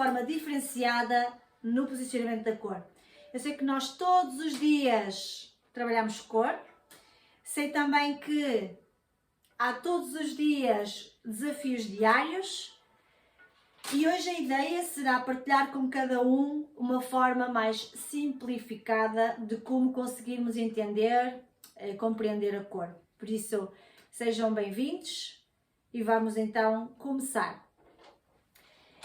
forma diferenciada no posicionamento da cor. Eu sei que nós todos os dias trabalhamos cor, sei também que há todos os dias desafios diários e hoje a ideia será partilhar com cada um uma forma mais simplificada de como conseguirmos entender, compreender a cor. Por isso, sejam bem-vindos e vamos então começar.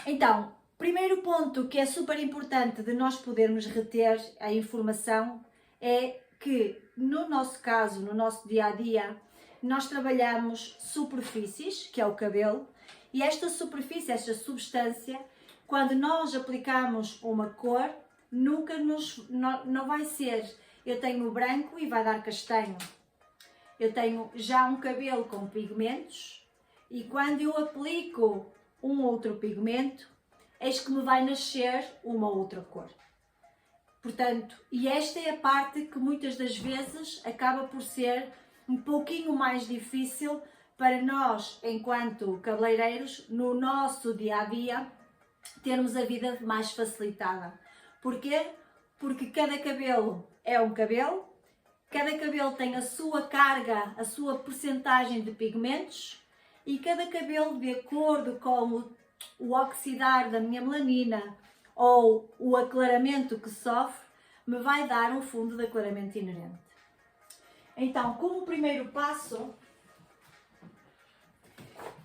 Então, primeiro ponto que é super importante de nós podermos reter a informação é que, no nosso caso, no nosso dia-a-dia, nós trabalhamos superfícies, que é o cabelo, e esta superfície, esta substância, quando nós aplicamos uma cor, nunca não vai ser, eu tenho branco e vai dar castanho. Eu tenho já um cabelo com pigmentos e quando eu aplico um outro pigmento, eis que me vai nascer uma outra cor. Portanto, e esta é a parte que muitas das vezes acaba por ser um pouquinho mais difícil para nós, enquanto cabeleireiros, no nosso dia-a-dia, termos a vida mais facilitada. Porquê? Porque cada cabelo é um cabelo, cada cabelo tem a sua carga, a sua percentagem de pigmentos e cada cabelo, de acordo com o oxidar da minha melanina ou o aclaramento que sofre, me vai dar um fundo de aclaramento inerente. Então, como primeiro passo,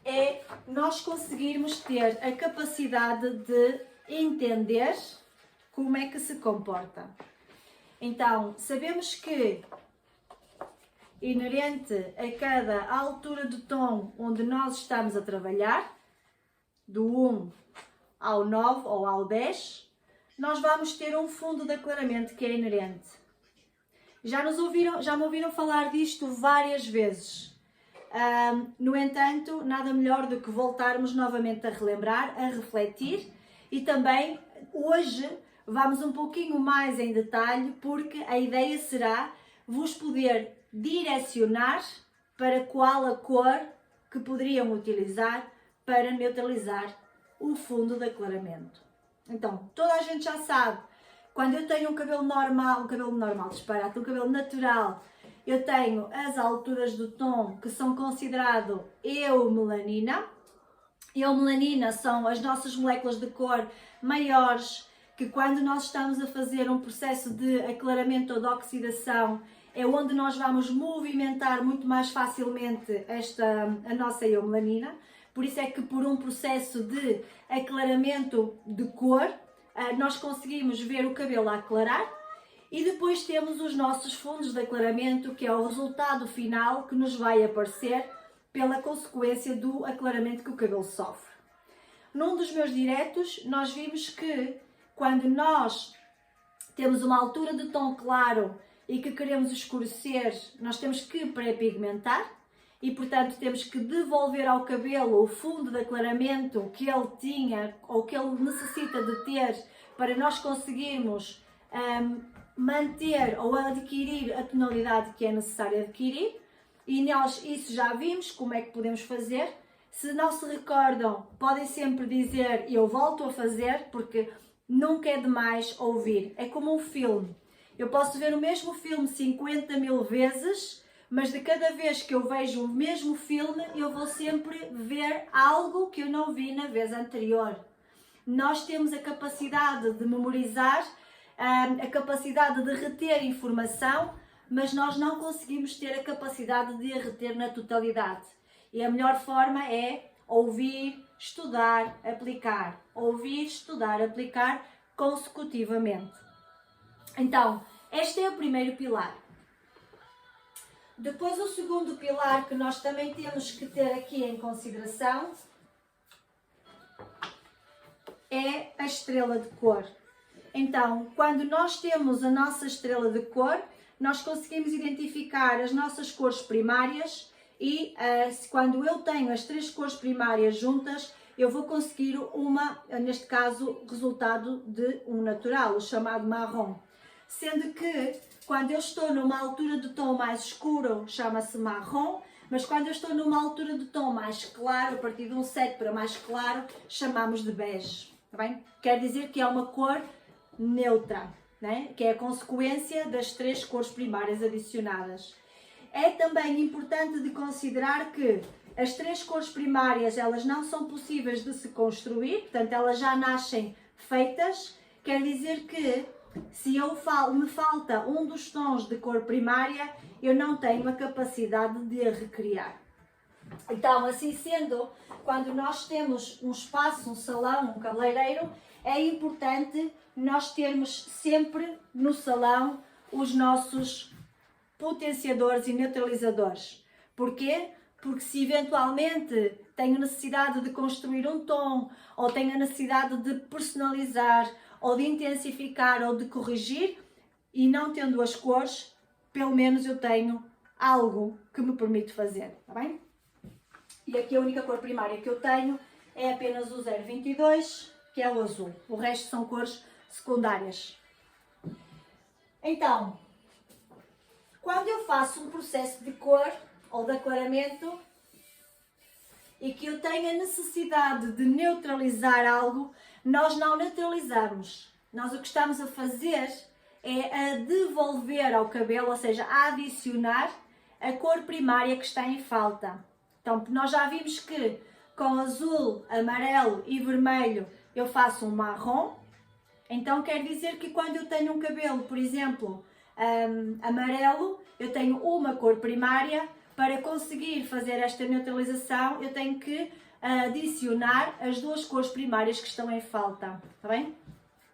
é nós conseguirmos ter a capacidade de entender como é que se comporta. Então, sabemos que inerente a cada altura de tom onde nós estamos a trabalhar, do 1 ao 9 ou ao 10, nós vamos ter um fundo de aclaramento que é inerente. Já me ouviram falar disto várias vezes. No entanto, nada melhor do que voltarmos novamente a relembrar, a refletir e também hoje vamos um pouquinho mais em detalhe porque a ideia será vos poder direcionar para qual a cor que poderiam utilizar para neutralizar o fundo de aclaramento. Então, toda a gente já sabe, quando eu tenho um cabelo normal, um cabelo natural, eu tenho as alturas do tom que são considerado eumelanina. Eumelanina são as nossas moléculas de cor maiores, que quando nós estamos a fazer um processo de aclaramento ou de oxidação, é onde nós vamos movimentar muito mais facilmente a nossa eumelanina. Por isso é que por um processo de aclaramento de cor, nós conseguimos ver o cabelo a aclarar e depois temos os nossos fundos de aclaramento, que é o resultado final que nos vai aparecer pela consequência do aclaramento que o cabelo sofre. Num dos meus diretos, nós vimos que quando nós temos uma altura de tom claro e que queremos escurecer, nós temos que pré-pigmentar e, portanto, temos que devolver ao cabelo o fundo de aclaramento que ele tinha ou que ele necessita de ter para nós conseguirmos manter ou adquirir a tonalidade que é necessário adquirir. E nós isso já vimos como é que podemos fazer. Se não se recordam, podem sempre dizer eu volto a fazer, porque nunca é demais ouvir. É como um filme. Eu posso ver o mesmo filme 50.000 vezes, mas de cada vez que eu vejo o mesmo filme, eu vou sempre ver algo que eu não vi na vez anterior. Nós temos a capacidade de memorizar, a capacidade de reter informação, mas nós não conseguimos ter a capacidade de a reter na totalidade. E a melhor forma é ouvir, estudar, aplicar. Ouvir, estudar, aplicar consecutivamente. Então, este é o primeiro pilar. Depois, o segundo pilar que nós também temos que ter aqui em consideração é a estrela de cor. Então, quando nós temos a nossa estrela de cor, nós conseguimos identificar as nossas cores primárias e quando eu tenho as três cores primárias juntas, eu vou conseguir neste caso, resultado de um natural, o chamado marrom. Sendo que quando eu estou numa altura de tom mais escuro, chama-se marrom, mas quando eu estou numa altura de tom mais claro, a partir de um 7 para mais claro, chamamos de bege. tá bem? Quer dizer que é uma cor neutra, né? Que é a consequência das 3 cores primárias adicionadas. É também importante de considerar que as 3 cores primárias, elas não são possíveis de se construir, portanto elas já nascem feitas, quer dizer que se me falta um dos tons de cor primária, eu não tenho a capacidade de a recriar. Então, assim sendo, quando nós temos um espaço, um salão, um cabeleireiro, é importante nós termos sempre no salão os nossos potenciadores e neutralizadores. Porquê? Porque se eventualmente tenho necessidade de construir um tom, ou tenho a necessidade de personalizar, ou de intensificar, ou de corrigir, e não tendo as cores, pelo menos eu tenho algo que me permite fazer, está bem? E aqui a única cor primária que eu tenho é apenas o 022, que é o azul. O resto são cores secundárias. Então, quando eu faço um processo de cor ou de aclaramento e que eu tenho a necessidade de neutralizar algo, nós não neutralizamos. Nós o que estamos a fazer é a devolver ao cabelo, ou seja, a adicionar a cor primária que está em falta. Então, nós já vimos que com azul, amarelo e vermelho eu faço um marrom. Então quer dizer que quando eu tenho um cabelo, por exemplo, amarelo, eu tenho uma cor primária. Para conseguir fazer esta neutralização, eu tenho que adicionar as 2 cores primárias que estão em falta, está bem?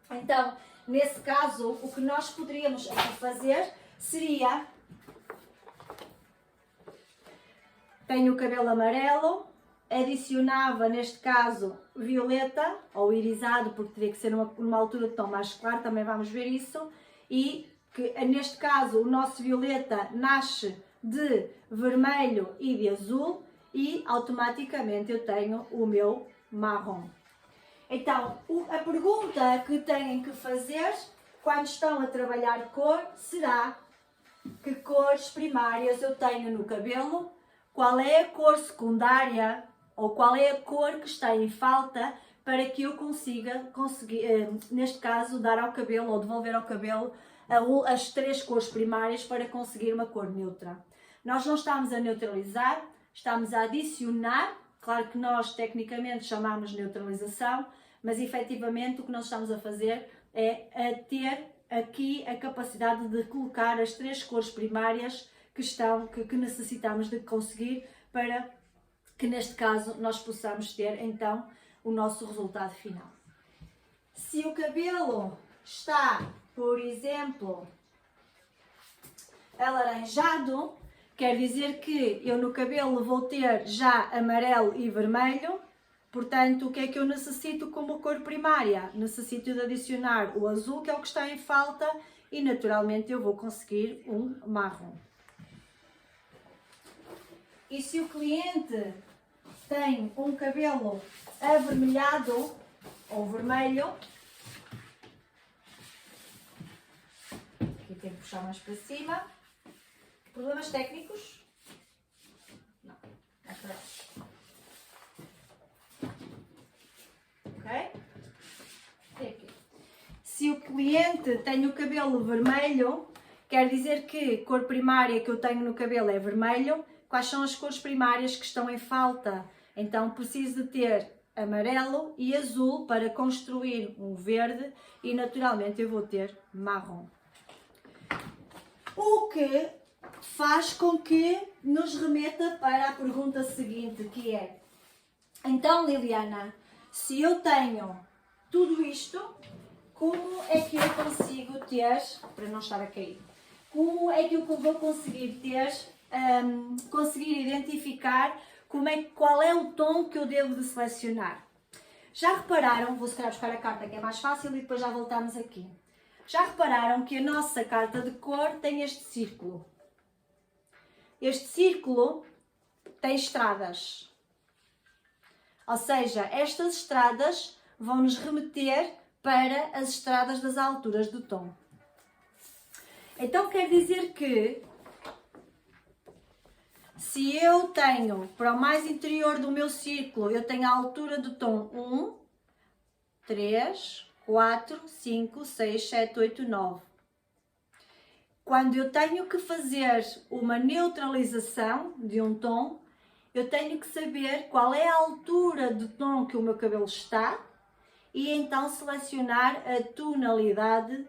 Então, nesse caso, o que nós poderíamos aqui fazer seria... Tenho o cabelo amarelo, adicionava, neste caso, violeta, ou irisado, porque teria que ser numa altura de tom mais claro, também vamos ver isso, e que, neste caso, o nosso violeta nasce de vermelho e de azul, e automaticamente eu tenho o meu marrom. Então, a pergunta que têm que fazer quando estão a trabalhar cor será: que cores primárias eu tenho no cabelo? Qual é a cor secundária ou qual é a cor que está em falta para que eu consiga, neste caso, dar ao cabelo ou devolver ao cabelo as 3 cores primárias para conseguir uma cor neutra. Nós não estamos a neutralizar, estamos a adicionar. Claro que nós tecnicamente chamamos neutralização, mas efetivamente o que nós estamos a fazer é a ter aqui a capacidade de colocar as 3 cores primárias que necessitamos de conseguir para que neste caso nós possamos ter então o nosso resultado final. Se o cabelo está, por exemplo, alaranjado, quer dizer que eu no cabelo vou ter já amarelo e vermelho. Portanto, o que é que eu necessito como cor primária? Necessito de adicionar o azul, que é o que está em falta, e naturalmente eu vou conseguir um marrom. E se o cliente tem um cabelo avermelhado ou vermelho, aqui tenho que puxar mais para cima. Problemas técnicos? Não, mais para baixo. Ok? E aqui. Se o cliente tem o cabelo vermelho, quer dizer que a cor primária que eu tenho no cabelo é vermelho. Quais são as cores primárias que estão em falta? Então preciso de ter amarelo e azul para construir um verde e naturalmente eu vou ter marrom. O que faz com que nos remeta para a pergunta seguinte, que é: então Liliana, se eu tenho tudo isto, como é que eu consigo ter, para não estar a cair, como é que eu vou conseguir ter, conseguir identificar qual é o tom que eu devo de selecionar? Já repararam, vou se calhar buscar a carta que é mais fácil e depois já voltamos aqui. Já repararam que a nossa carta de cor tem este círculo? Este círculo tem estradas. Ou seja, estas estradas vão nos remeter para as estradas das alturas do tom. Então quer dizer que se eu tenho para o mais interior do meu círculo, eu tenho a altura do tom 1, 3, 4, 5, 6, 7, 8, 9. Quando eu tenho que fazer uma neutralização de um tom, eu tenho que saber qual é a altura do tom que o meu cabelo está e então selecionar a tonalidade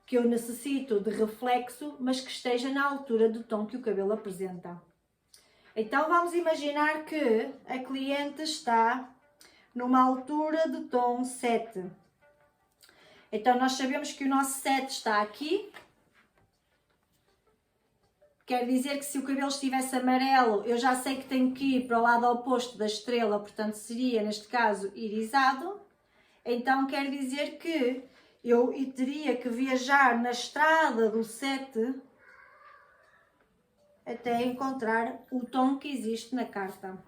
que eu necessito de reflexo, mas que esteja na altura do tom que o cabelo apresenta. Então vamos imaginar que a cliente está numa altura de tom 7. Então nós sabemos que o nosso 7 está aqui. Quer dizer que se o cabelo estivesse amarelo, eu já sei que tenho que ir para o lado oposto da estrela, portanto seria, neste caso, irisado. Então quer dizer que eu teria que viajar na estrada do 7 até encontrar o tom que existe na carta.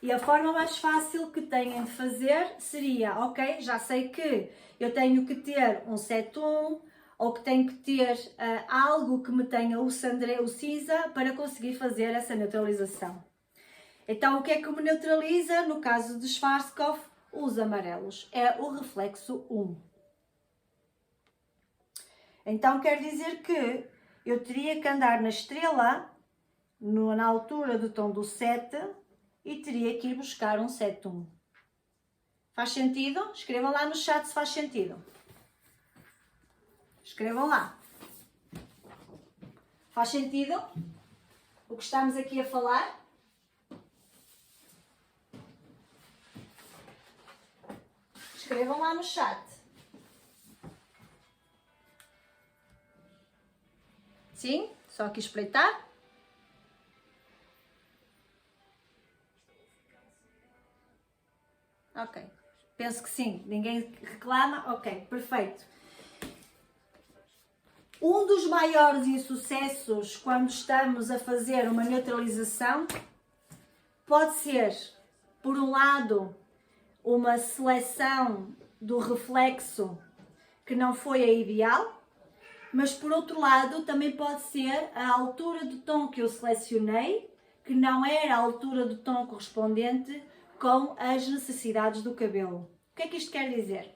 E a forma mais fácil que têm de fazer seria, ok, já sei que eu tenho que ter um 7-1, ou que tenho que ter algo que me tenha o cinza para conseguir fazer essa neutralização. Então, o que é que me neutraliza? No caso de Schwarzkopf, os amarelos. É o reflexo 1. Então, quer dizer que eu teria que andar na estrela, na altura do tom do 7, e teria que ir buscar um 7-1. Faz sentido? Escrevam lá no chat se faz sentido. Escrevam lá. Faz sentido o que estamos aqui a falar? Escrevam lá no chat. Sim? Só aqui espreitar. Ok. Penso que sim. Ninguém reclama? Ok, perfeito. Um dos maiores insucessos quando estamos a fazer uma neutralização pode ser, por um lado, uma seleção do reflexo que não foi a ideal, mas por outro lado também pode ser a altura do tom que eu selecionei, que não era a altura do tom correspondente com as necessidades do cabelo. O que é que isto quer dizer?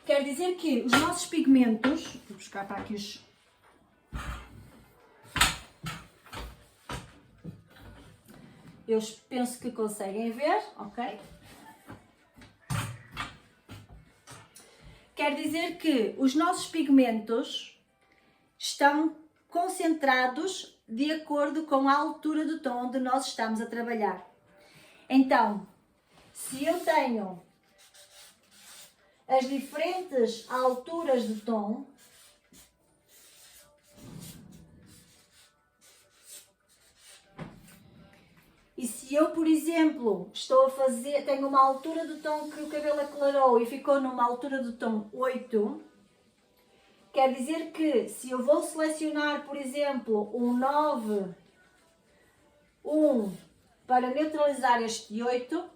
Quer dizer que os nossos pigmentos, vou buscar para aqui os... Eu penso que conseguem ver, ok? Quer dizer que os nossos pigmentos estão concentrados de acordo com a altura do tom onde nós estamos a trabalhar. Então, se eu tenho as diferentes alturas de tom, e se eu, por exemplo, estou a fazer, tenho uma altura do tom que o cabelo aclarou e ficou numa altura do tom 8, quer dizer que se eu vou selecionar, por exemplo, um 9, 1 para neutralizar este 8,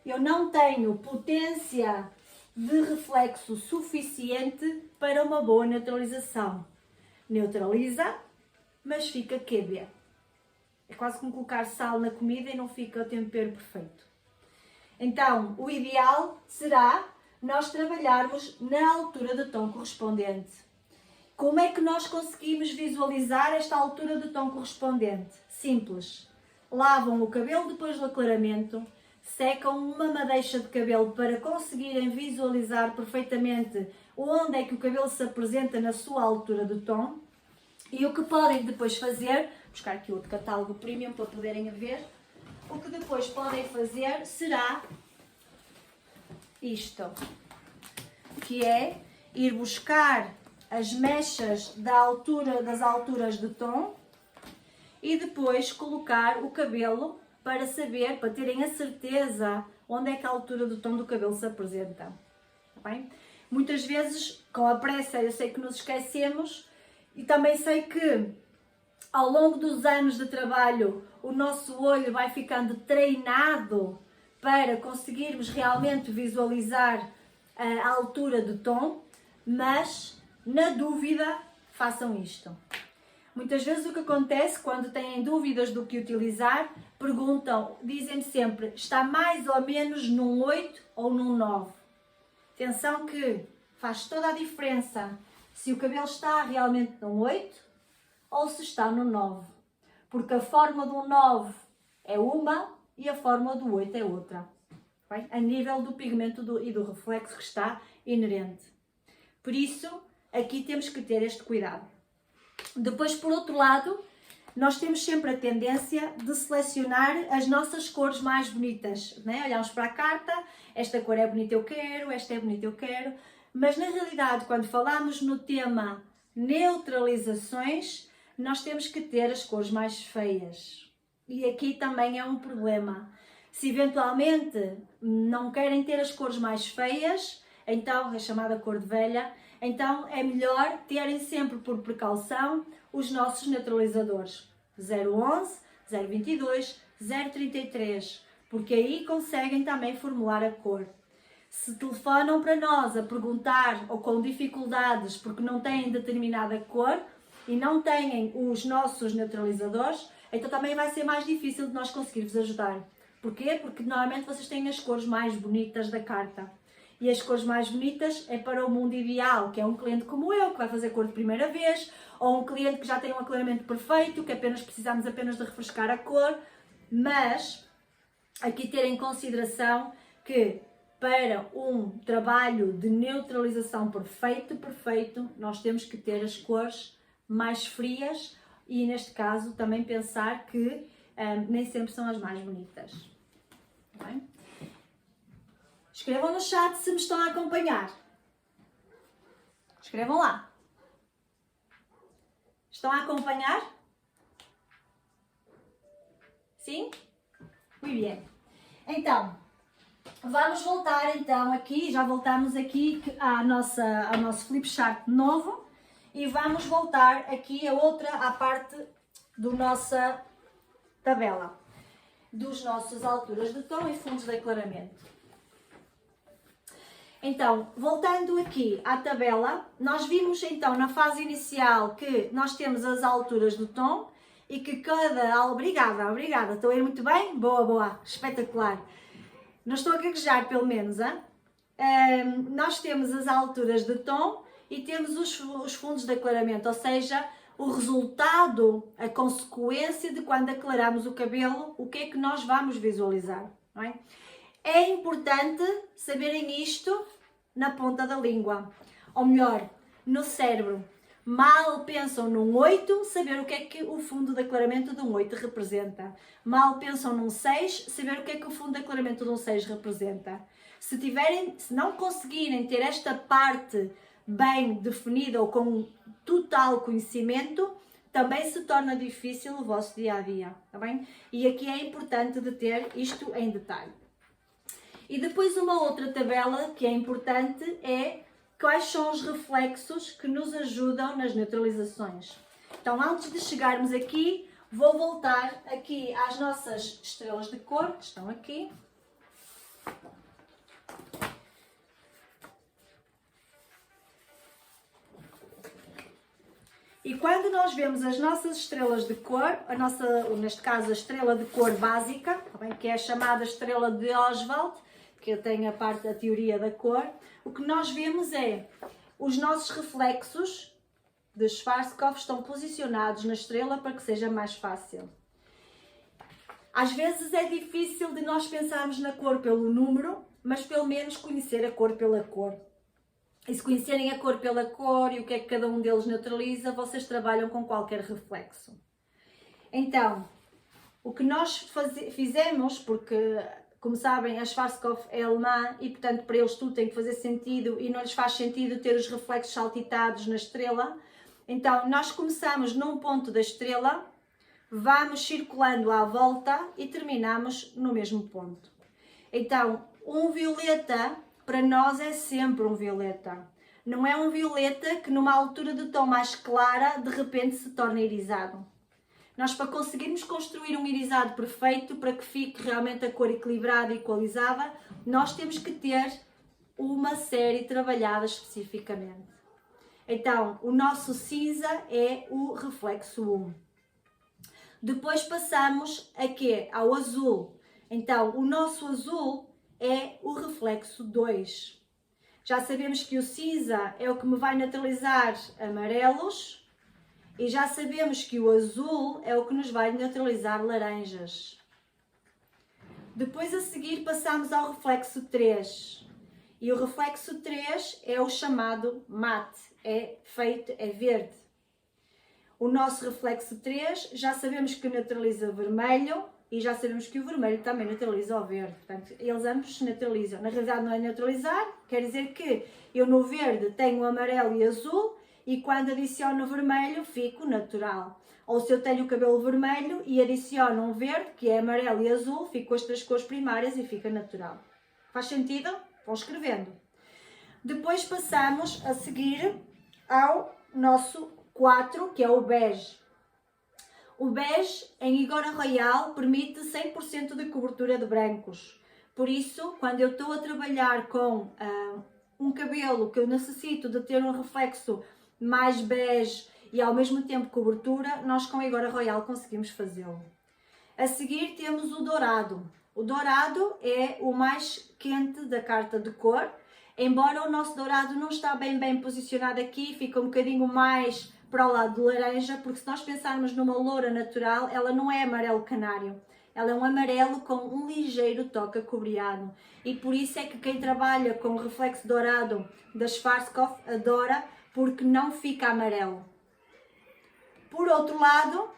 eu não tenho potência de reflexo suficiente para uma boa neutralização. Neutraliza, mas fica QB. É quase como colocar sal na comida e não fica o tempero perfeito. Então, o ideal será nós trabalharmos na altura do tom correspondente. Como é que nós conseguimos visualizar esta altura do tom correspondente? Simples. Lavam o cabelo depois do aclaramento, secam uma madeixa de cabelo para conseguirem visualizar perfeitamente onde é que o cabelo se apresenta na sua altura de tom. E o que podem depois fazer, buscar aqui outro catálogo premium para poderem ver, o que depois podem fazer será isto, que é ir buscar as mechas das alturas de tom e depois colocar o cabelo para saber, para terem a certeza onde é que a altura do tom do cabelo se apresenta. Tá bem? Muitas vezes, com a pressa, eu sei que nos esquecemos e também sei que ao longo dos anos de trabalho o nosso olho vai ficando treinado para conseguirmos realmente visualizar a altura do tom, mas na dúvida façam isto. Muitas vezes o que acontece quando têm dúvidas do que utilizar, perguntam, dizem sempre, está mais ou menos num 8 ou num 9. Atenção que faz toda a diferença se o cabelo está realmente num 8 ou se está no 9. Porque a forma do 9 é uma e a forma do 8 é outra. Bem? A nível do pigmento e do reflexo que está inerente. Por isso, aqui temos que ter este cuidado. Depois, por outro lado, nós temos sempre a tendência de selecionar as nossas cores mais bonitas. Né? Olhamos para a carta, esta cor é bonita, eu quero, esta é bonita, eu quero. Mas, na realidade, quando falamos no tema neutralizações, nós temos que ter as cores mais feias. E aqui também é um problema. Se eventualmente não querem ter as cores mais feias, então é chamada cor de velha, então é melhor terem sempre por precaução os nossos neutralizadores 011, 022, 033, porque aí conseguem também formular a cor. Se telefonam para nós a perguntar ou com dificuldades porque não têm determinada cor e não têm os nossos neutralizadores, então também vai ser mais difícil de nós conseguirmos ajudar. Porquê? Porque normalmente vocês têm as cores mais bonitas da carta. E as cores mais bonitas é para o mundo ideal, que é um cliente como eu, que vai fazer cor de primeira vez, ou um cliente que já tem um aclaramento perfeito, que precisamos apenas de refrescar a cor, mas aqui ter em consideração que para um trabalho de neutralização perfeito, nós temos que ter as cores mais frias e neste caso também pensar que nem sempre são as mais bonitas. Bem? Escrevam no chat se me estão a acompanhar. Escrevam lá. Estão a acompanhar? Sim? Muito bem. Então, vamos voltar então aqui, já voltamos aqui ao nosso flip chart novo e vamos voltar aqui à parte da nossa tabela, dos nossas alturas de tom e fundos de aclaramento. Então, voltando aqui à tabela, nós vimos então na fase inicial que nós temos as alturas do tom e que obrigada, estou a ir muito bem? Boa, espetacular. Não estou a gaguejar pelo menos, hein? Nós temos as alturas de tom e temos os fundos de aclaramento, ou seja, o resultado, a consequência de quando aclaramos o cabelo, o que é que nós vamos visualizar, não é? É importante saberem isto na ponta da língua, ou melhor, no cérebro. Mal pensam num 8, saber o que é que o fundo de aclaramento de um 8 representa. Mal pensam num 6, saber o que é que o fundo de aclaramento de um 6 representa. Se não conseguirem ter esta parte bem definida ou com total conhecimento, também se torna difícil o vosso dia-a-dia, tá bem? E aqui é importante de ter isto em detalhe. E depois uma outra tabela que é importante é quais são os reflexos que nos ajudam nas neutralizações. Então, antes de chegarmos aqui, vou voltar aqui às nossas estrelas de cor, que estão aqui. E quando nós vemos as nossas estrelas de cor, neste caso a estrela de cor básica, que é a chamada estrela de Oswald, que eu tenho a teoria da cor, o que nós vemos é os nossos reflexos de Schwarzkopf estão posicionados na estrela para que seja mais fácil. Às vezes é difícil de nós pensarmos na cor pelo número, mas pelo menos conhecer a cor pela cor. E se conhecerem a cor pela cor e o que é que cada um deles neutraliza, vocês trabalham com qualquer reflexo. Então, o que nós fizemos, porque, como sabem, a Schwarzkopf é alemã e, portanto, para eles tudo tem que fazer sentido e não lhes faz sentido ter os reflexos saltitados na estrela. Então, nós começamos num ponto da estrela, vamos circulando à volta e terminamos no mesmo ponto. Então, um violeta para nós é sempre um violeta. Não é um violeta que numa altura de tom mais clara, de repente se torna irisado. Nós, para conseguirmos construir um irisado perfeito, para que fique realmente a cor equilibrada e equalizada, nós temos que ter uma série trabalhada especificamente. Então, o nosso cinza é o reflexo 1. Depois passamos a quê? Ao azul. Então, o nosso azul é o reflexo 2. Já sabemos que o cinza é o que me vai neutralizar amarelos e já sabemos que o azul é o que nos vai neutralizar laranjas. Depois a seguir passamos ao reflexo 3. E o reflexo 3 é o chamado mate, é verde. O nosso reflexo 3 já sabemos que neutraliza vermelho e já sabemos que o vermelho também neutraliza o verde. Portanto, eles ambos se neutralizam. Na realidade não é neutralizar, quer dizer que eu no verde tenho amarelo e azul e quando adiciono o vermelho fico natural. Ou se eu tenho o cabelo vermelho e adiciono um verde, que é amarelo e azul, fico com as três cores primárias e fica natural. Faz sentido? Vão escrevendo. Depois passamos a seguir ao nosso 4, que é o bege. O bege em Igora Royal permite 100% de cobertura de brancos. Por isso, quando eu estou a trabalhar com um cabelo que eu necessito de ter um reflexo mais bege e ao mesmo tempo cobertura, nós com Igora Royal conseguimos fazê-lo. A seguir temos o dourado. O dourado é o mais quente da carta de cor, embora o nosso dourado não está bem posicionado aqui, fica um bocadinho mais para o lado do laranja, porque se nós pensarmos numa loura natural, ela não é amarelo canário, ela é um amarelo com um ligeiro toque acobreado. E por isso é que quem trabalha com o reflexo dourado da Schwarzkopf adora, porque não fica amarelo. Por outro lado,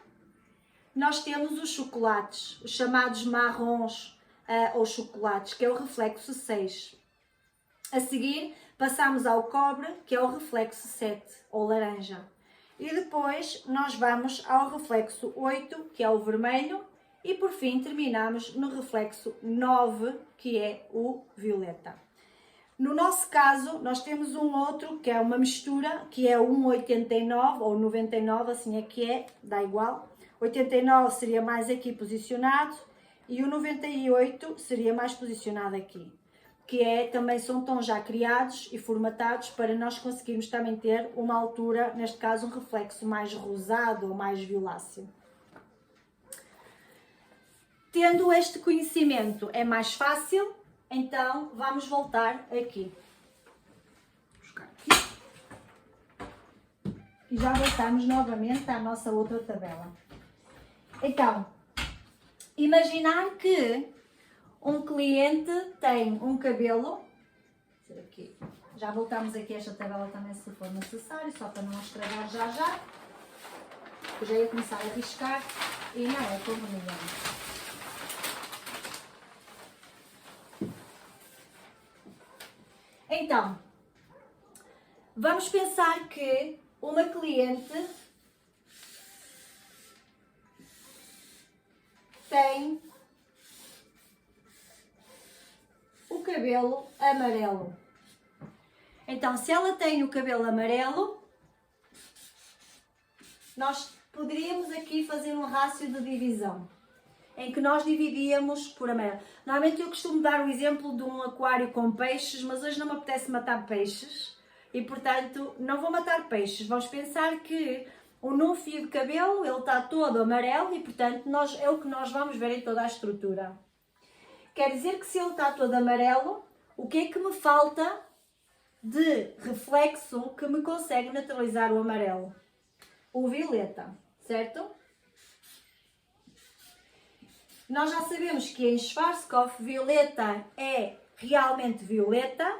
nós temos os chocolates, os chamados marrons ou chocolates, que é o reflexo 6. A seguir, passamos ao cobre, que é o reflexo 7, ou laranja. E depois, nós vamos ao reflexo 8, que é o vermelho. E por fim, terminamos no reflexo 9, que é o violeta. No nosso caso, nós temos um outro, que é uma mistura, que é um 89 ou 99, assim é que é, dá igual. 89 seria mais aqui posicionado e o 98 seria mais posicionado aqui. Que é, também são tons já criados e formatados para nós conseguirmos também ter uma altura, neste caso um reflexo mais rosado ou mais violáceo. Tendo este conhecimento é mais fácil, então vamos voltar aqui. E já voltamos novamente à nossa outra tabela. Então, imaginar que um cliente tem um cabelo, aqui, já voltamos aqui a esta tabela também se for necessário, só para não estragar já. Eu já ia começar a riscar e não é conveniente. Então, vamos pensar que uma cliente tem o cabelo amarelo. Então, se ela tem o cabelo amarelo, nós poderíamos aqui fazer um rácio de divisão, em que nós dividíamos por amarelo. Normalmente eu costumo dar o exemplo de um aquário com peixes, mas hoje não me apetece matar peixes e, portanto, não vou matar peixes. Vamos pensar que num fio de cabelo ele está todo amarelo e, portanto, é o que nós vamos ver em toda a estrutura. Quer dizer que se ele está todo amarelo, o que é que me falta de reflexo que me consegue neutralizar o amarelo? O violeta, certo? Nós já sabemos que em Schwarzkopf violeta é realmente violeta,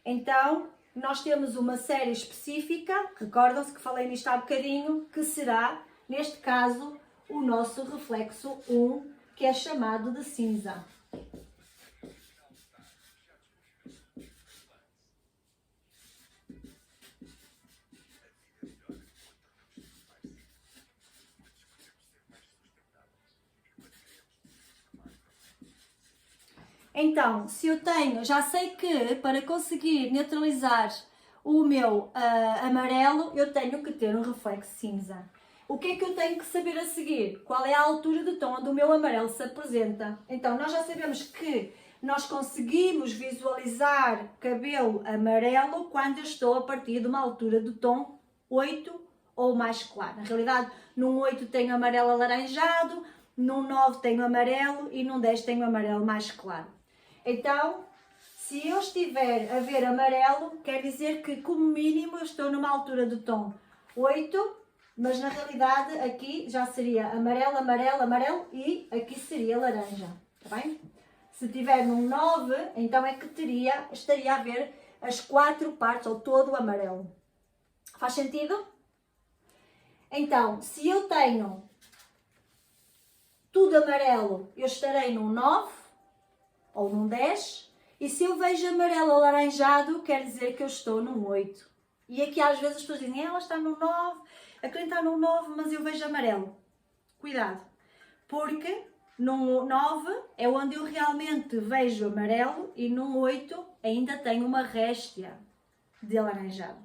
então nós temos uma série específica, recordam-se que falei nisto há bocadinho, que será, neste caso, o nosso reflexo 1, que é chamado de cinza. Então, se eu tenho, já sei que para conseguir neutralizar o meu amarelo, eu tenho que ter um reflexo cinza. O que é que eu tenho que saber a seguir? Qual é a altura de tom onde o meu amarelo se apresenta? Então, nós já sabemos que nós conseguimos visualizar cabelo amarelo quando eu estou a partir de uma altura do tom 8 ou mais claro. Na realidade, num 8 tenho amarelo alaranjado, num 9 tenho amarelo e num 10 tenho amarelo mais claro. Então, se eu estiver a ver amarelo, quer dizer que como mínimo eu estou numa altura do tom 8, mas na realidade aqui já seria amarelo, amarelo, amarelo e aqui seria laranja, está bem? Se tiver num 9, então é que estaria a ver as 4 partes ou todo o amarelo. Faz sentido? Então, se eu tenho tudo amarelo, eu estarei num 9 ou num 10. E se eu vejo amarelo alaranjado, quer dizer que eu estou num 8. E aqui às vezes as pessoas dizem, ela está num 9, a cliente está num 9, mas eu vejo amarelo. Cuidado, porque num 9 é onde eu realmente vejo amarelo e num 8 ainda tenho uma réstia de alaranjado.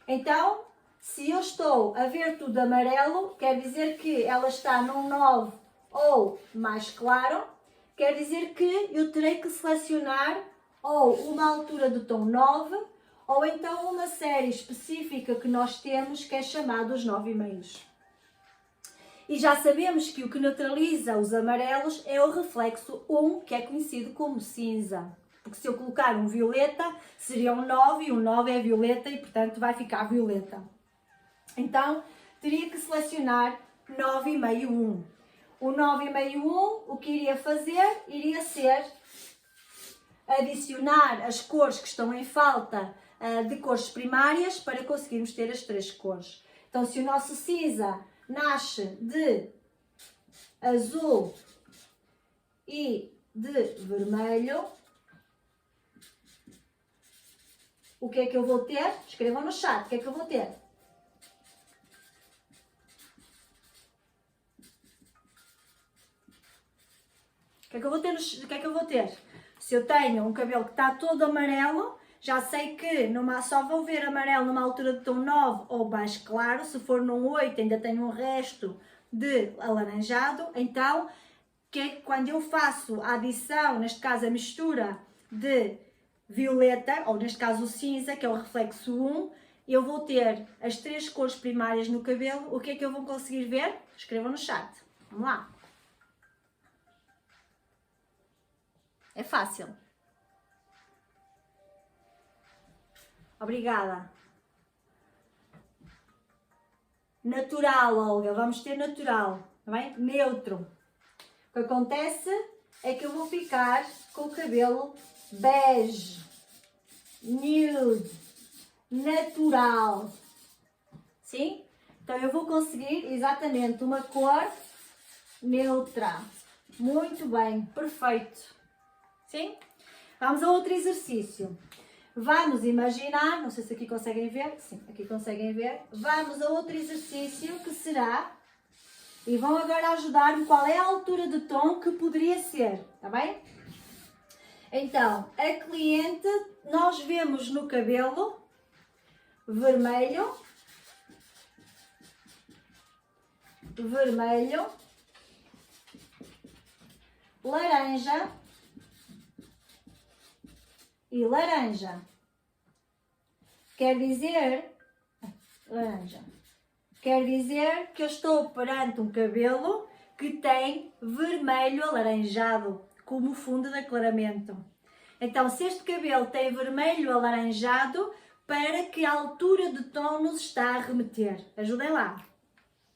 Então, se eu estou a ver tudo amarelo, quer dizer que ela está num 9 ou mais claro, quer dizer que eu terei que selecionar ou uma altura do tom 9 ou então uma série específica que nós temos que é chamada os 9,5. E já sabemos que o que neutraliza os amarelos é o reflexo 1, que é conhecido como cinza. Porque se eu colocar um violeta, seria um 9 e um 9 é violeta e portanto vai ficar violeta. Então, teria que selecionar 9,5, 1. O 9,5, 1, o que iria fazer? Iria ser adicionar as cores que estão em falta de cores primárias para conseguirmos ter as 3 cores. Então, se o nosso cinza nasce de azul e de vermelho, o que é que eu vou ter? Escrevam no chat, o que é que eu vou ter? O que é que eu vou ter? Se eu tenho um cabelo que está todo amarelo, já sei que só vou ver amarelo numa altura de tom 9 ou mais claro. Se for num 8 ainda tenho um resto de alaranjado. Então, quando eu faço a adição, neste caso a mistura de violeta, ou neste caso o cinza, que é o reflexo 1, eu vou ter as 3 cores primárias no cabelo. O que é que eu vou conseguir ver? Escrevam no chat. Vamos lá. É fácil. Obrigada. Natural, Olga. Vamos ter natural. Tá bem? Neutro. O que acontece é que eu vou ficar com o cabelo bege, nude, natural. Sim? Então eu vou conseguir exatamente uma cor neutra. Muito bem. Perfeito. Sim? Vamos a outro exercício. Vamos imaginar, não sei se aqui conseguem ver, sim, aqui conseguem ver. Vamos a outro exercício que será, e vão agora ajudar-me qual é a altura de tom que poderia ser, está bem? Então, a cliente, nós vemos no cabelo vermelho, laranja e laranja. Quer dizer que eu estou perante um cabelo que tem vermelho alaranjado como fundo de aclaramento. Então, se este cabelo tem vermelho alaranjado, para que altura de tom nos está a remeter? Ajudem lá.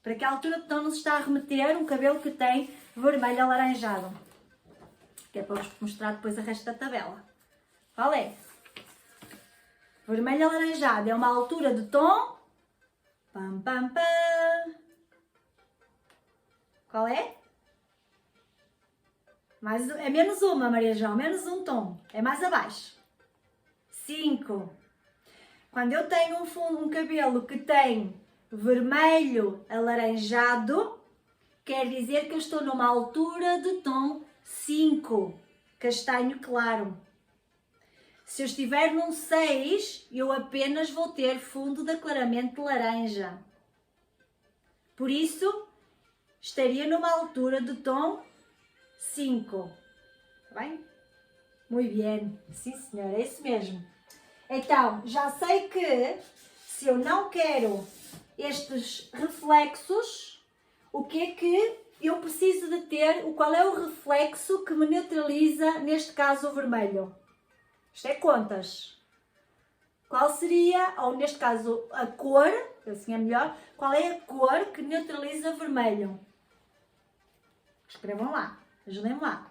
Para que altura de tom nos está a remeter um cabelo que tem vermelho alaranjado? Que é para vos mostrar depois a resto da tabela. Qual é? Vermelho alaranjado é uma altura de tom. Pam, pam, pam. Qual é? É menos uma, Maria João, menos um tom. É mais abaixo. 5. Quando eu tenho um cabelo que tem vermelho alaranjado, quer dizer que eu estou numa altura de tom 5, castanho claro. Se eu estiver num 6, eu apenas vou ter fundo de aclaramento laranja. Por isso, estaria numa altura de tom 5. Tá bem? Muito bem. Sim, senhora, é isso mesmo. Então, já sei que se eu não quero estes reflexos, o que é que eu preciso de ter? Qual é o reflexo que me neutraliza, neste caso, o vermelho? Isto é contas. Qual seria, ou neste caso, a cor, assim é melhor, qual é a cor que neutraliza vermelho? Escrevam lá, ajudem-me lá.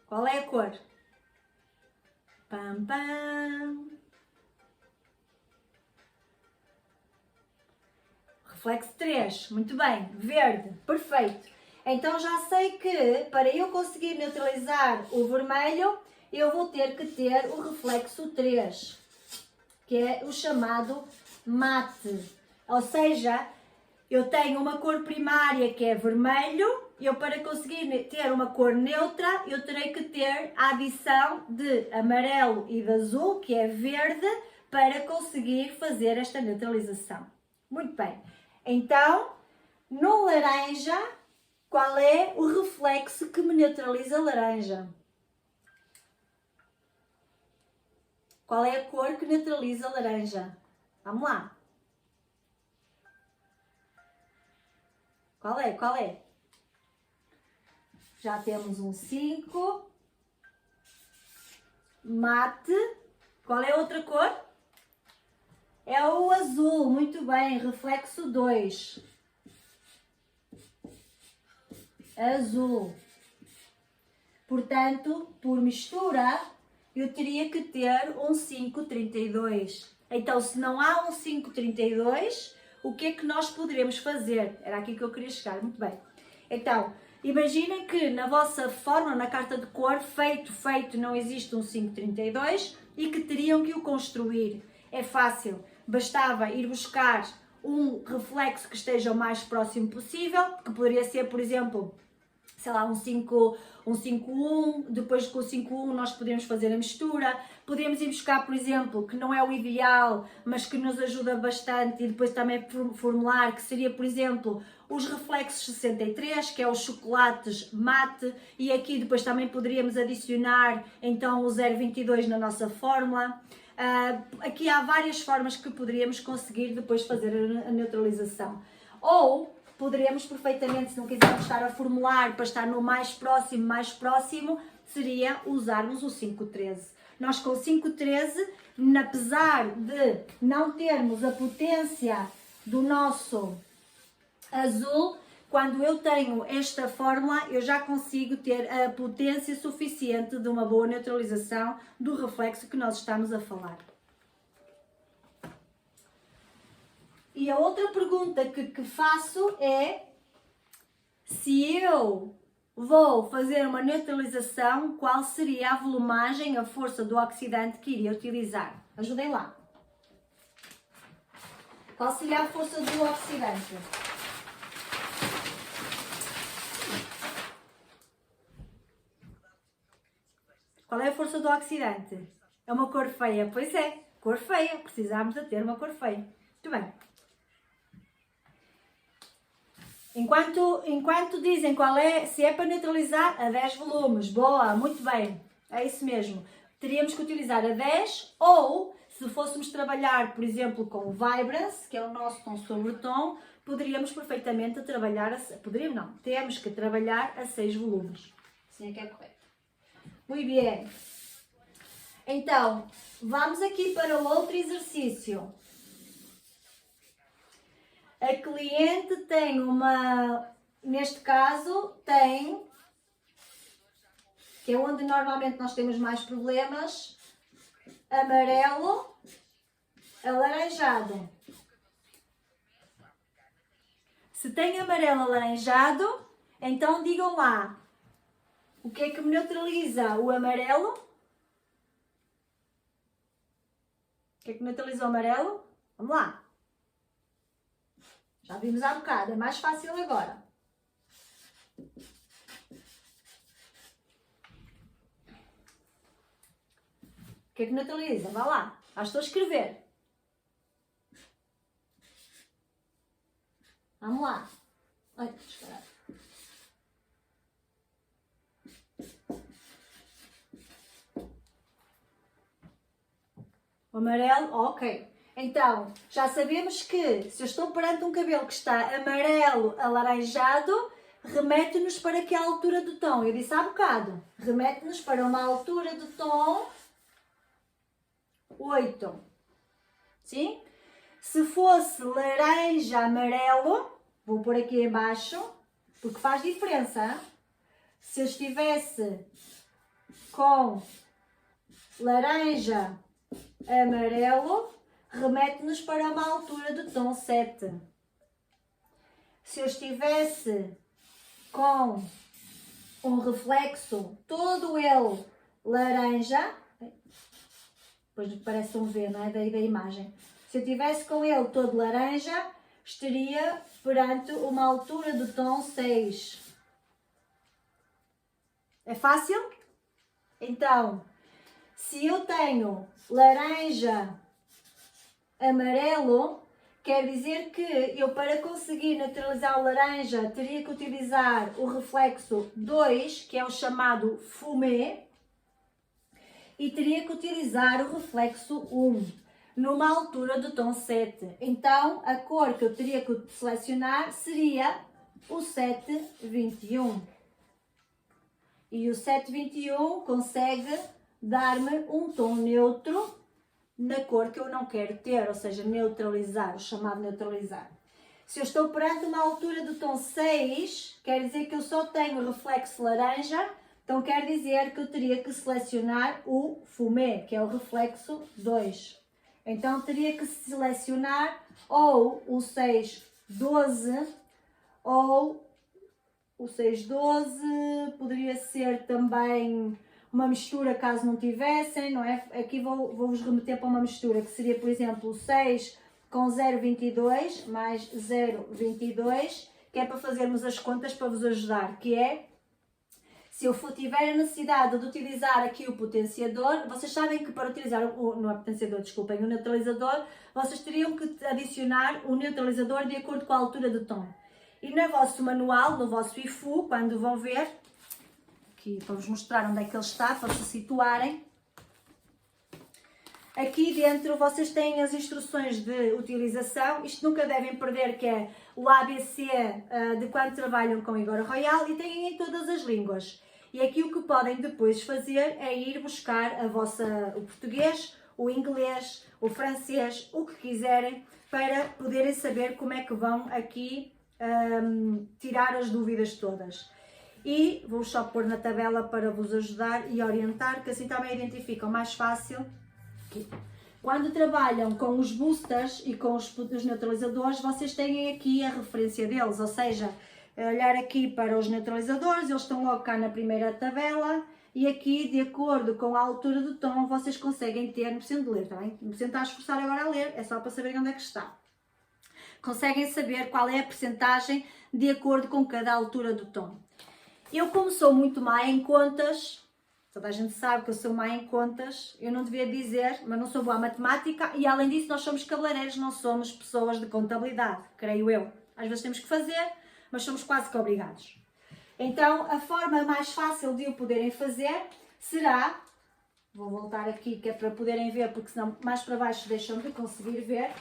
Qual é a cor? Pam, pam. Reflexo 3, muito bem, verde, perfeito. Então já sei que para eu conseguir neutralizar o vermelho, eu vou ter que ter o reflexo 3, que é o chamado mate. Ou seja, eu tenho uma cor primária que é vermelho, eu para conseguir ter uma cor neutra, eu terei que ter a adição de amarelo e de azul, que é verde, para conseguir fazer esta neutralização. Muito bem. Então, no laranja, qual é o reflexo que me neutraliza a laranja? Qual é a cor que neutraliza a laranja? Vamos lá. Qual é? Qual é? Já temos um 5. Mate. Qual é a outra cor? É o azul. Muito bem. Reflexo 2. Azul. Portanto, por mistura, eu teria que ter um 5,32. Então, se não há um 5,32, o que é que nós poderemos fazer? Era aqui que eu queria chegar. Muito bem. Então, imaginem que na vossa fórmula, na carta de cor, feito, não existe um 5,32 e que teriam que o construir. É fácil. Bastava ir buscar um reflexo que esteja o mais próximo possível, que poderia ser, por exemplo, sei lá, um 5,1, depois com o 5,1 nós podemos fazer a mistura, podemos ir buscar, por exemplo, que não é o ideal, mas que nos ajuda bastante e depois também formular, que seria, por exemplo, os reflexos 63, que é os chocolates mate, e aqui depois também poderíamos adicionar então o 0,22 na nossa fórmula. Aqui há várias formas que poderíamos conseguir depois fazer a neutralização. Ou poderíamos perfeitamente, se não quisermos estar a formular para estar no mais próximo, seria usarmos o 5,13. Nós com o 5,13, apesar de não termos a potência do nosso azul, quando eu tenho esta fórmula, eu já consigo ter a potência suficiente de uma boa neutralização do reflexo que nós estamos a falar. E a outra pergunta que faço é: se eu vou fazer uma neutralização, qual seria a volumagem, a força do oxidante que iria utilizar? Ajudem lá. Qual seria a força do oxidante? Qual é a força do oxidante? É uma cor feia? Pois é, cor feia. Precisamos de ter uma cor feia. Muito bem. Enquanto dizem qual é, se é para neutralizar a 10 volumes, boa, muito bem, é isso mesmo. Teríamos que utilizar a 10 ou, se fôssemos trabalhar, por exemplo, com o Vibrance, que é o nosso tom sobre tom, poderíamos perfeitamente trabalhar, temos que trabalhar a 6 volumes. Assim é que é correto. Muito bem. Então, vamos aqui para o outro exercício. A cliente tem neste caso, que é onde normalmente nós temos mais problemas, amarelo, alaranjado. Se tem amarelo alaranjado, então digam lá, o que é que me neutraliza o amarelo? O que é que neutraliza o amarelo? Vamos lá. Já vimos há bocado, é mais fácil agora. O que é que neutraliza? Vá lá, já estou a escrever. Vamos lá. Ai, descarado. O amarelo, ok. Então, já sabemos que se eu estou perante um cabelo que está amarelo alaranjado, remete-nos para que altura do tom? Eu disse há bocado, remete-nos para uma altura do tom 8. Sim? Se fosse laranja amarelo, vou pôr aqui em baixo, porque faz diferença. Hein? Se eu estivesse com laranja amarelo, remete-nos para uma altura do tom 7. Se eu estivesse com um reflexo todo ele laranja, depois parece um V, não é? Daí da imagem. Se eu estivesse com ele todo laranja, estaria perante uma altura do tom 6. É fácil? Então, se eu tenho laranja amarelo, quer dizer que eu, para conseguir neutralizar o laranja, teria que utilizar o reflexo 2, que é o chamado fumê, e teria que utilizar o reflexo 1, numa altura do tom 7. Então, a cor que eu teria que selecionar seria o 721. E o 721 consegue dar-me um tom neutro na cor que eu não quero ter, ou seja, neutralizar, o chamado neutralizar. Se eu estou perante uma altura do tom 6, quer dizer que eu só tenho reflexo laranja, então quer dizer que eu teria que selecionar o fumê, que é o reflexo 2. Então teria que selecionar ou o 612 ou o 612, poderia ser também uma mistura caso não tivessem, não é? Aqui vou-vos remeter para uma mistura que seria, por exemplo, o 6 com 0,22 mais 0,22, que é para fazermos as contas para vos ajudar, que é, se eu tiver a necessidade de utilizar aqui o potenciador, vocês sabem que para utilizar, não é potenciador, desculpem, o neutralizador, vocês teriam que adicionar o neutralizador de acordo com a altura do tom. E no vosso manual, no vosso IFU, quando vão ver, aqui para vos mostrar onde é que ele está, para se situarem, aqui dentro vocês têm as instruções de utilização, isto nunca devem perder, que é o ABC de quando trabalham com Igor Royal, e têm em todas as línguas. E aqui o que podem depois fazer é ir buscar o português, o inglês, o francês, o que quiserem, para poderem saber como é que vão aqui tirar as dúvidas todas. E vou só pôr na tabela para vos ajudar e orientar, que assim também identificam mais fácil. Quando trabalham com os boosters e com os neutralizadores, vocês têm aqui a referência deles, ou seja, olhar aqui para os neutralizadores, eles estão logo cá na primeira tabela, e aqui, de acordo com a altura do tom, vocês conseguem ter, não precisam de ler, tá bem? Não precisam estar a esforçar agora a ler, é só para saberem onde é que está. Conseguem saber qual é a percentagem de acordo com cada altura do tom. Eu, como sou muito má em contas, toda a gente sabe que eu sou má em contas, eu não devia dizer, mas não sou boa em matemática, e além disso nós somos cabeleireiros, não somos pessoas de contabilidade, creio eu. Às vezes temos que fazer, mas somos quase que obrigados. Então, a forma mais fácil de o poderem fazer será, vou voltar aqui que é para poderem ver, porque senão mais para baixo deixam de conseguir ver.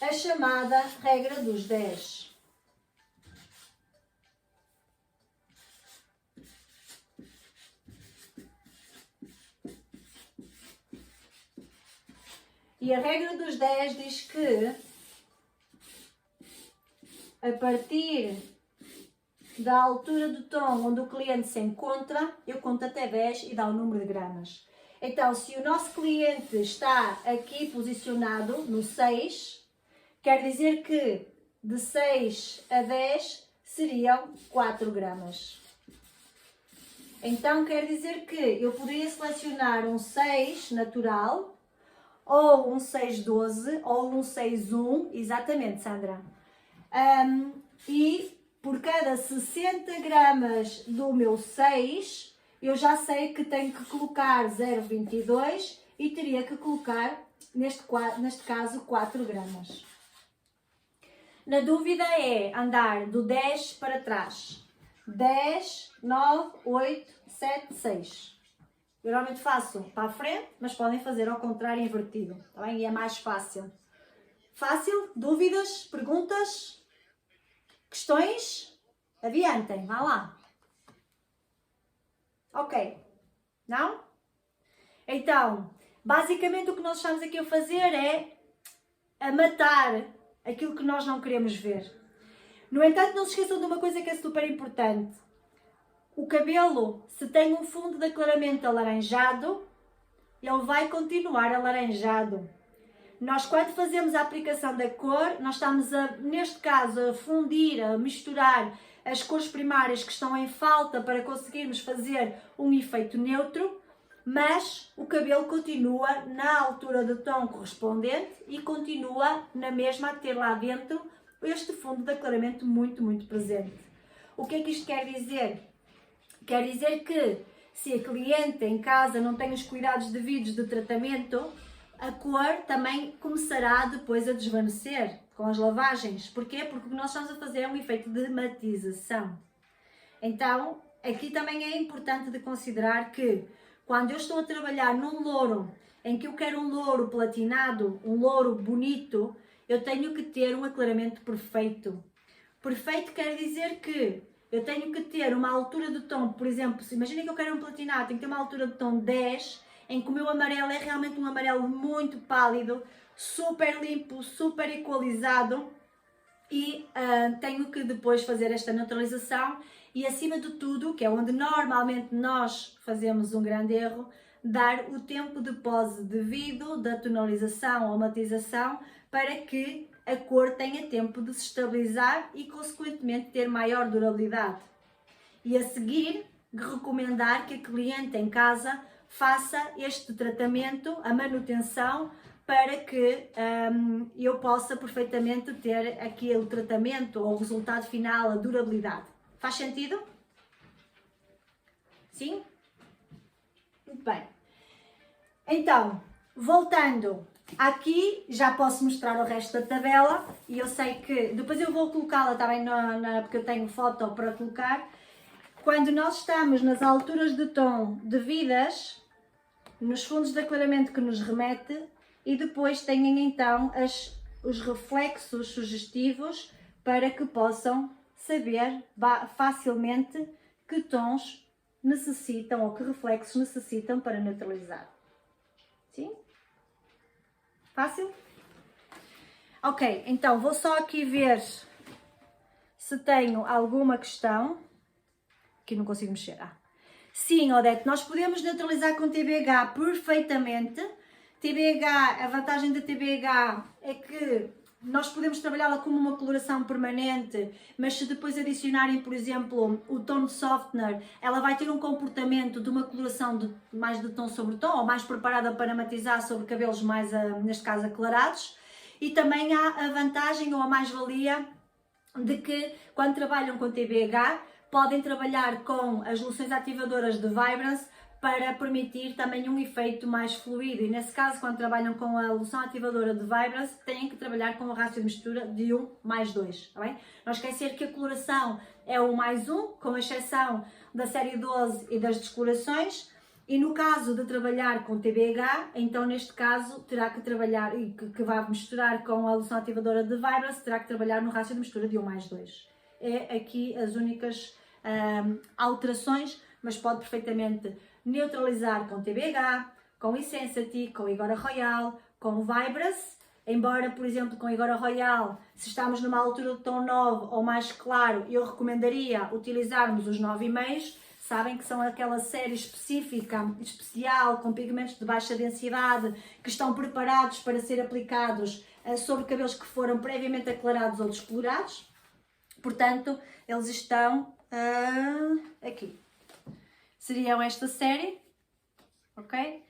A chamada regra dos 10. E a regra dos 10 diz que a partir da altura do tom onde o cliente se encontra, eu conto até 10 e dá o número de gramas. Então, se o nosso cliente está aqui posicionado no 6, quer dizer que de 6 a 10 seriam 4 gramas. Então quer dizer que eu poderia selecionar um 6 natural, ou um 612, ou um 61, exatamente, Sandra. E por cada 60 gramas do meu 6, eu já sei que tenho que colocar 0,22 e teria que colocar, neste caso, 4 gramas. Na dúvida é andar do 10 para trás. 10, 9, 8, 7, 6. Eu normalmente faço para a frente, mas podem fazer ao contrário, invertido, tá bem? E é mais fácil. Fácil? Dúvidas? Perguntas? Questões? Adiantem, vá lá. Ok. Não? Então, basicamente o que nós estamos aqui a fazer é a matar aquilo que nós não queremos ver. No entanto, não se esqueçam de uma coisa que é super importante. O cabelo, se tem um fundo de aclaramento alaranjado, ele vai continuar alaranjado. Nós, quando fazemos a aplicação da cor, nós estamos, neste caso, a fundir, a misturar as cores primárias que estão em falta para conseguirmos fazer um efeito neutro, mas o cabelo continua na altura do tom correspondente e continua na mesma a ter lá dentro este fundo de aclaramento muito, muito presente. O que é que isto quer dizer? Quer dizer que se a cliente em casa não tem os cuidados devidos de tratamento, a cor também começará depois a desvanecer com as lavagens. Porquê? Porque o que nós estamos a fazer é um efeito de matização. Então, aqui também é importante de considerar que quando eu estou a trabalhar num louro em que eu quero um louro platinado, um louro bonito, eu tenho que ter um aclaramento perfeito. Perfeito quer dizer que eu tenho que ter uma altura de tom, por exemplo, imaginem que eu quero um platinado, tenho que ter uma altura de tom 10, em que o meu amarelo é realmente um amarelo muito pálido, super limpo, super equalizado, e tenho que depois fazer esta neutralização e, acima de tudo, que é onde normalmente nós fazemos um grande erro, dar o tempo de pose devido da tonalização ou matização para que a cor tenha tempo de se estabilizar e, consequentemente, ter maior durabilidade. E a seguir, recomendar que a cliente em casa faça este tratamento, a manutenção, para que eu possa perfeitamente ter aquele tratamento ou o resultado final, a durabilidade. Faz sentido? Sim? Muito bem. Então, voltando aqui, já posso mostrar o resto da tabela e eu sei que depois eu vou colocá-la também porque eu tenho foto para colocar. Quando nós estamos nas alturas de tom devidas, nos fundos de aclaramento que nos remete, e depois têm então os reflexos sugestivos para que possam saber facilmente que tons necessitam ou que reflexos necessitam para neutralizar. Sim? Fácil? Ok, então vou só aqui ver se tenho alguma questão. Aqui não consigo mexer. Sim, Odete, nós podemos neutralizar com TBH perfeitamente. TBH, a vantagem da TBH é que nós podemos trabalhá-la como uma coloração permanente, mas se depois adicionarem, por exemplo, o tom de softener, ela vai ter um comportamento de uma coloração mais de tom sobre tom, ou mais preparada para matizar sobre cabelos mais, neste caso, aclarados. E também há a vantagem ou a mais-valia de que, quando trabalham com TBH, podem trabalhar com as loções ativadoras de Vibrance para permitir também um efeito mais fluido. E nesse caso, quando trabalham com a loção ativadora de Vibrance, têm que trabalhar com o rácio de mistura de 1+2, tá bem? Não esquecer que a coloração é 1+1, com exceção da série 12 e das descolorações. E no caso de trabalhar com TBH, então neste caso terá que trabalhar, e que vai misturar com a loção ativadora de Vibrance, terá que trabalhar no rácio de mistura de 1+2. É aqui as únicas alterações, mas pode perfeitamente neutralizar com TBH, com Essensity, com Igora Royal, com Vibrance. Embora, por exemplo, com Igora Royal, se estamos numa altura de tom 9 ou mais claro, eu recomendaria utilizarmos os 9,5. Sabem que são aquela série específica, especial, com pigmentos de baixa densidade, que estão preparados para ser aplicados sobre cabelos que foram previamente aclarados ou descolorados. Portanto, eles estão aqui. Seriam esta série, ok?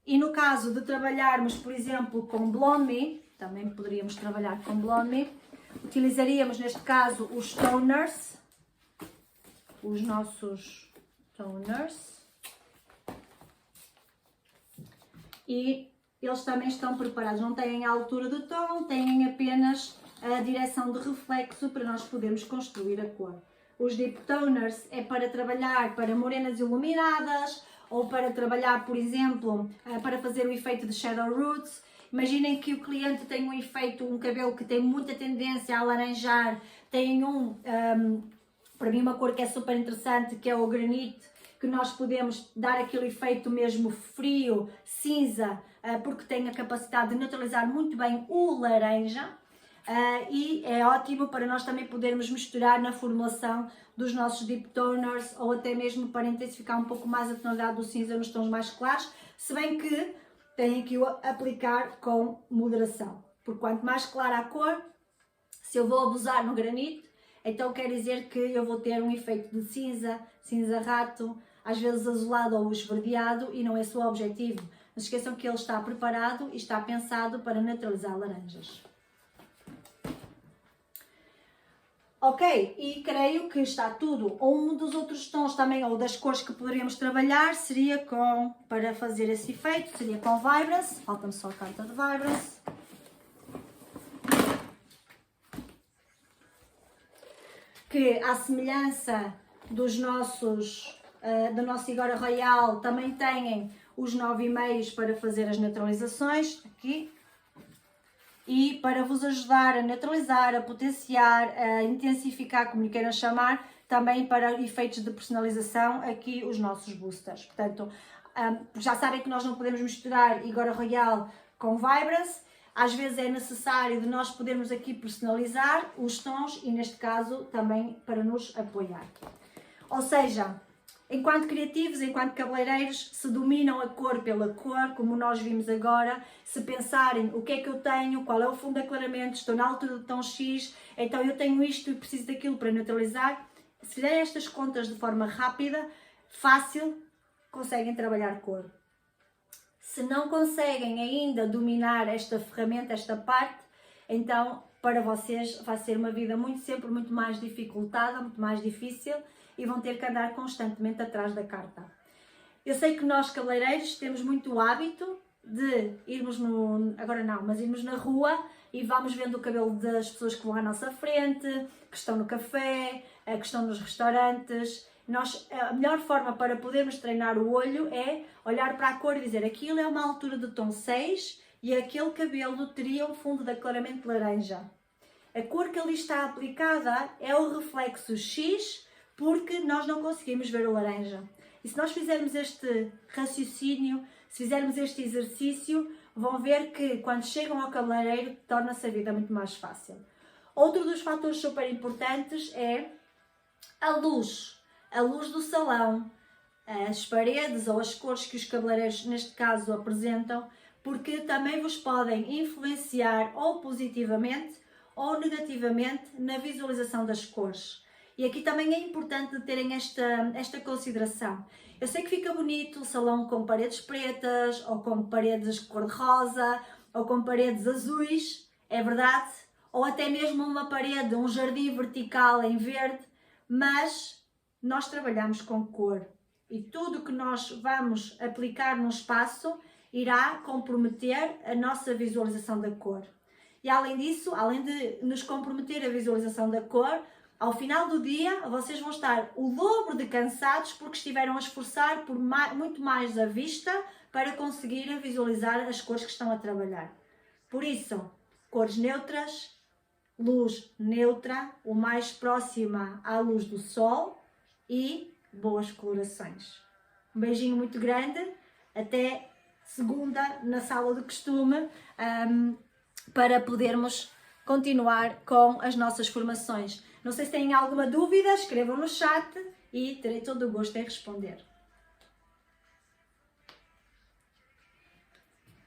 E no caso de trabalharmos, por exemplo, com Blonde Me, também poderíamos trabalhar com Blonde Me, utilizaríamos neste caso os toners, os nossos toners, e eles também estão preparados, não têm a altura do tom, têm apenas a direção de reflexo para nós podermos construir a cor. Os Deep Toners é para trabalhar para morenas iluminadas ou para trabalhar, por exemplo, para fazer o efeito de Shadow Roots. Imaginem que o cliente tem um efeito, um cabelo que tem muita tendência a alaranjar, tem para mim uma cor que é super interessante, que é o granite, que nós podemos dar aquele efeito mesmo frio, cinza, porque tem a capacidade de neutralizar muito bem o laranja. E é ótimo para nós também podermos misturar na formulação dos nossos Deep Toners ou até mesmo para intensificar um pouco mais a tonalidade do cinza nos tons mais claros, se bem que tem que o aplicar com moderação, porque quanto mais clara a cor, se eu vou abusar no granite, então quer dizer que eu vou ter um efeito de cinza, cinza rato, às vezes azulado ou esverdeado, e não é esse o objetivo. Não se esqueçam que ele está preparado e está pensado para neutralizar laranjas. Ok, e creio que está tudo. Um dos outros tons também, ou das cores que poderíamos trabalhar, seria para fazer esse efeito, seria com Vibrance. Falta-me só a carta de Vibrance. Que, à semelhança dos do nosso Igora Royal, também têm os 9,5 para fazer as neutralizações, aqui. E para vos ajudar a neutralizar, a potenciar, a intensificar, como lhe queiram chamar, também para efeitos de personalização, aqui os nossos boosters. Portanto, já sabem que nós não podemos misturar Igora Royal com Vibrance, às vezes é necessário de nós podermos aqui personalizar os tons e neste caso também para nos apoiar. Ou seja, enquanto criativos, enquanto cabeleireiros, se dominam a cor pela cor, como nós vimos agora, se pensarem o que é que eu tenho, qual é o fundo de aclaramento, estou na altura do tom X, então eu tenho isto e preciso daquilo para neutralizar, se fizerem estas contas de forma rápida, fácil, conseguem trabalhar cor. Se não conseguem ainda dominar esta ferramenta, esta parte, então para vocês vai ser uma vida sempre muito mais dificultada, muito mais difícil, e vão ter que andar constantemente atrás da carta. Eu sei que nós cabeleireiros temos muito hábito de irmos irmos na rua e vamos vendo o cabelo das pessoas que vão à nossa frente, que estão no café, que estão nos restaurantes. A melhor forma para podermos treinar o olho é olhar para a cor e dizer aquilo é uma altura de tom 6 e aquele cabelo teria um fundo de aclaramento laranja. A cor que ali está aplicada é o reflexo X, porque nós não conseguimos ver o laranja. E se nós fizermos este raciocínio, se fizermos este exercício, vão ver que quando chegam ao cabeleireiro torna-se a vida muito mais fácil. Outro dos fatores super importantes é a luz do salão, as paredes ou as cores que os cabeleireiros neste caso apresentam, porque também vos podem influenciar ou positivamente ou negativamente na visualização das cores. E aqui também é importante terem esta consideração. Eu sei que fica bonito o salão com paredes pretas, ou com paredes cor-de-rosa, ou com paredes azuis, é verdade, ou até mesmo uma parede, um jardim vertical em verde, mas nós trabalhamos com cor. E tudo que nós vamos aplicar no espaço irá comprometer a nossa visualização da cor. E além disso, além de nos comprometer a visualização da cor, ao final do dia, vocês vão estar o dobro de cansados porque estiveram a esforçar por muito mais a vista para conseguirem visualizar as cores que estão a trabalhar. Por isso, cores neutras, luz neutra, o mais próxima à luz do sol e boas colorações. Um beijinho muito grande, até segunda na sala de costume, para podermos continuar com as nossas formações. Não sei se têm alguma dúvida, escrevam no chat e terei todo o gosto em responder.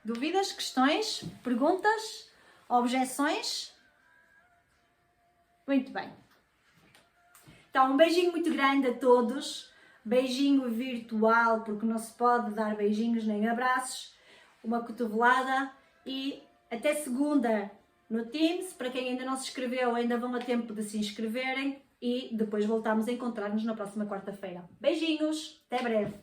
Dúvidas, questões, perguntas, objeções? Muito bem. Então, um beijinho muito grande a todos. Beijinho virtual, porque não se pode dar beijinhos nem abraços. Uma cotovelada e até segunda no Teams. Para quem ainda não se inscreveu, ainda vão a tempo de se inscreverem e depois voltamos a encontrar-nos na próxima quarta-feira. Beijinhos, até breve!